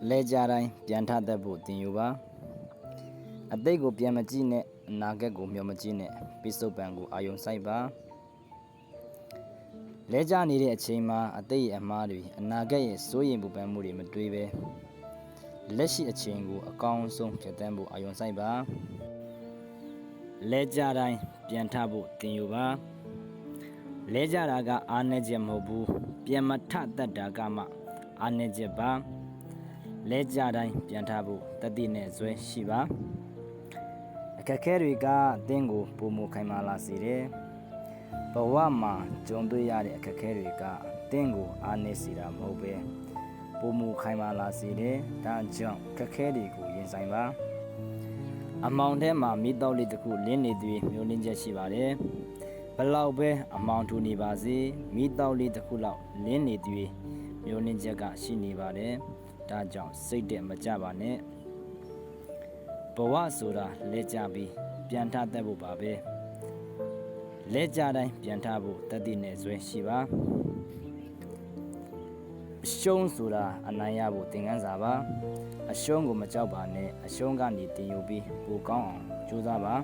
လဲကြတိုင်းပြန်ထတတ်ဖို့တင်ယူပါအတိတ်ကိုပြန်မကြည့်နဲ့အနာဂတ်ကိုမျှော်မကြည့်နဲ့ပိစုပန်ကိုအာယုံစိုက်ပါလဲကြနေတဲ့အချိန်မှာအတိတ်ရဲ့အမှားတွေအနာဂတ်ရဲ့စိုးရိမ်ပူပန်မှုတွေမတွေးပဲလက်ရှိအချိန်ကိုအကောင်းဆုံးဖြတ်သန်းဖို့အာယုံစိုက်ပါလဲကြတိုင်းပြန်ထဖို့တင်ယူပါလဲကြတာကအားနည်းချက်မဟုတ်ဘူးပြန်မထတတ်တာကမှအားနည်းချက်ပါလဲကြတိုင်းပြန်ထဖို့တတိနဲ့ဇွဲရှိပါအခက်ခဲတွေကအသင်းကိုပုံမခိုင်မာလာစေတယ်ဘဝမှာကြုံတွေ့ရတဲ့အခက်ခဲတွေကအသင်းကိုအားနည်းစေတာမဟုတ်ပဲပုံမခိုင်မာလာစေတယ်ဒါကြောင့်အခက်ခဲတွေကိုရင်ဆိုင်ပါအမောင်ထဲမှာမိတောက်လေးတစ်ခုလင်းနေသွေးမျိုးလင်းချက်ရှိပါတယ်ဘလောက်ပဲအမောင်ထူနေပါစေမိတောက်လေးတစ်ခုလောက်လင်းနေသွေးမျိုးလင်းချက်ကရှိနေပါတယ်ဒါကြောင့်စိတ်တဲ့မကြပါနဲ့ဘဝဆိုတာလဲကြပြီးပြန်ထတတ်ဖို့ပါပဲလဲကြတိုင်းပြန်ထဖို့တတိနဲ့ဇွဲရှိပါအရှုံးဆိုတာအနိုင်ရဖို့သင်ခန်းစာပါအရှုံးကိုမကြောက်ပါနဲ့အရှုံးကနေတင်ယူပြီးပိုကောင်းအောင်ကြိုးစားပါ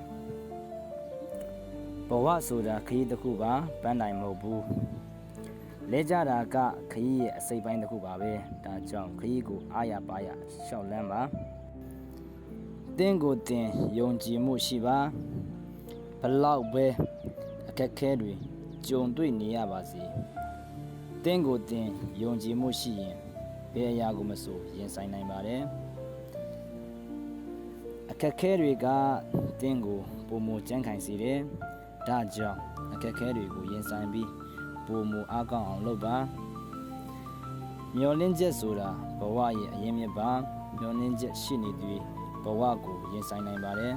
ဘဝဆိုတာခရီးတစ်ခုပါပန်းတိုင်မဟုတ်ဘူးလဲကြတာကခရီးရဲ့အစိပ်ပိုင်းတစ်ခုပါပဲဒါကြောင့်ခရီးကိုအားရပါရရှောက်လန်းပါတင်းကိုတင်ယုံကြည်မှုရှိပါဘလောက်ပဲအခက်ခဲတွေကြုံတွေ့နေရပါစေတင်းကိုတင်ယုံကြည်မှုရှိရင်ဘယ်အရာကိုမဆိုရင်ဆိုင်နိုင်ပါတယ်အခက်ခဲတွေကတင်းကိုပုံမကြမ်းခိုင်စေတယ်ဒါကြောင့်အခက်ခဲတွေကိုရင်ဆိုင်ပြီးပုံမအားကောင်းအောင်လုပ်ပါမျောလင်းချက်ဆိုတာဘဝရဲ့အရင်မြစ်ပါမျောလင်းချက်ရှိနေသည်ဘဝကိုရင်ဆိုင်နိုင်ပါတယ်